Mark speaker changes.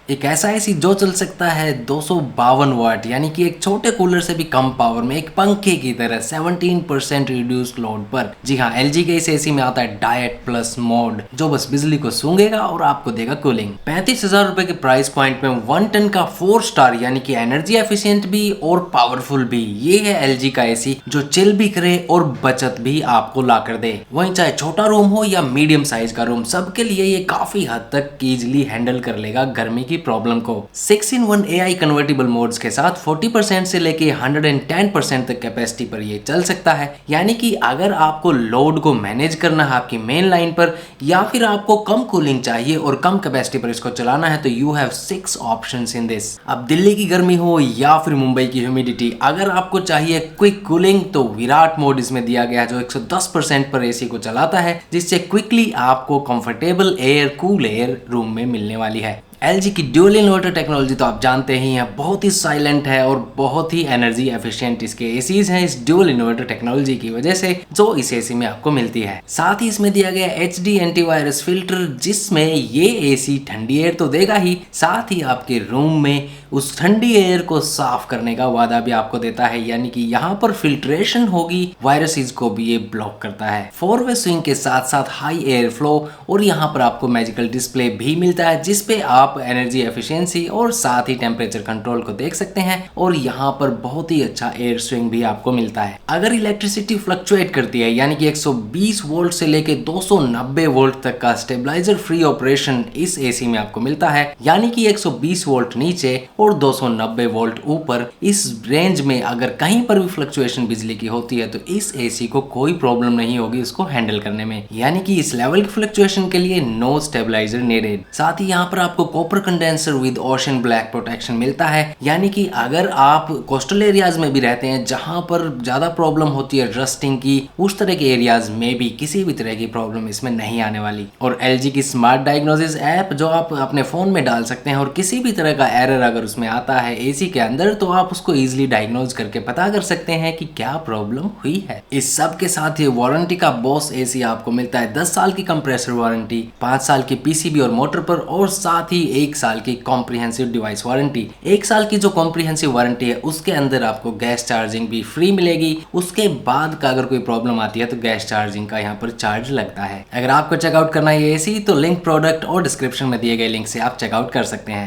Speaker 1: एक ऐसा एसी जो चल सकता है 252 वाट, यानी कि एक छोटे कूलर से भी कम पावर में, एक पंखे की तरह 17% रिड्यूस्ड लोड पर। जी हाँ, एलजी के इस एसी में आता है डायट प्लस मोड, जो बस बिजली को सूंघेगा और आपको देगा कूलिंग। 35,000 रुपए के प्राइस पॉइंट में 1 टन का 4 स्टार यानी कि एनर्जी एफिशिएंट भी और पावरफुल भी, ये है एलजी का एसी जो चिल भी करे और बचत भी आपको ला कर दे। वहीं चाहे छोटा रूम हो या मीडियम साइज का रूम, सबके लिए ये काफी हद तक इजीली हैंडल कर लेगा गर्मी की प्रॉब्लम को। 6-in-1 AI कन्वर्टेबल मोड्स के साथ 40% से लेके 110% तक कैपेसिटी पर ये चल सकता है। यानी कि अगर आपको लोड को मैनेज करना है आपकी मेन लाइन पर, या फिर आपको कम कूलिंग चाहिए और कम कैपेसिटी पर इसको चलाना है, तो you have 6 options in this. अब दिल्ली की गर्मी हो या फिर मुंबई की ह्यूमिडिटी, अगर आपको चाहिए क्विक कूलिंग तो विराट मोड इसमें दिया गया है जो 110% पर एसी को चलाता है, जिससे क्विकली आपको comfortable air, cool air room में मिलने वाली है। LG की ड्यूल इन्वर्टर टेक्नोलॉजी तो आप जानते ही हैं, बहुत ही साइलेंट है और बहुत ही एनर्जी एफिशिएंट इसके एसीज हैं, इस ड्यूल इन्वर्टर टेक्नोलॉजी की वजह से जो इस एसी में आपको मिलती है। साथ ही इसमें दिया गया HD एंटीवायरस फिल्टर, जिसमें ये एसी ठंडी एयर तो देगा ही, साथ ही आपके रूम में उस ठंडी एयर को साफ करने का वादा भी आपको देता है। यानी कि यहाँ पर फिल्ट्रेशन होगी, वायरसेस को भी ये ब्लॉक करता है। 4-वे स्विंग के साथ साथ हाई एयर फ्लो, और यहाँ पर आपको मैजिकल डिस्प्ले भी मिलता है जिसपे आप एनर्जी एफिशिएंसी और साथ ही टेम्परेचर कंट्रोल को देख सकते हैं। और यहाँ पर बहुत ही अच्छा एयर स्विंग भी आपको मिलता है। अगर इलेक्ट्रिसिटी फ्लक्चुएट करती है, यानी कि 120 वोल्ट से लेके 290 वोल्ट तक का स्टेबलाइजर फ्री ऑपरेशन इस एसी में आपको मिलता है। यानी कि 120 वोल्ट नीचे और 290 वोल्ट ऊपर, इस रेंज में अगर कहीं पर भी फ्लक्चुएशन बिजली की होती है तो इस एसी को कोई प्रॉब्लम नहीं होगी उसको हैंडल करने में। यानी कि इस लेवल की फ्लक्चुएशन के लिए नो स्टेबलाइजर नीडेड। साथ ही यहाँ पर आपको copper condenser with ocean black protection मिलता है। यानी कि अगर आप कोस्टल एरियाज में भी रहते हैं जहां पर ज्यादा प्रॉब्लम होती है रस्टिंग की, उस तरह के एरियाज में भी किसी भी तरह की प्रॉब्लम इसमें नहीं आने वाली। और LG की स्मार्ट डायग्नोसिस ऐप जो आप अपने फोन में डाल सकते हैं, और किसी भी तरह का एरर अगर उसमें आता है एसी के अंदर, तो आप उसको इजीली डायग्नोज करके पता कर सकते हैं कि क्या प्रॉब्लम हुई है। इस सब के साथ ही वारंटी का बॉस एसी आपको मिलता है 10 साल की कंप्रेसर वारंटी, 5 साल की पीसीबी और मोटर पर, और साथ ही 1 साल की कॉम्प्रिहेंसिव डिवाइस वारंटी। 1 साल की जो कॉम्प्रिहेंसिव वारंटी है उसके अंदर आपको गैस चार्जिंग भी फ्री मिलेगी। उसके बाद का अगर कोई प्रॉब्लम आती है तो गैस चार्जिंग का यहाँ पर चार्ज लगता है। अगर आपको चेकआउट करना है ये एसी, तो लिंक प्रोडक्ट और डिस्क्रिप्शन में दिए गए लिंक से आप चेकआउट कर सकते हैं।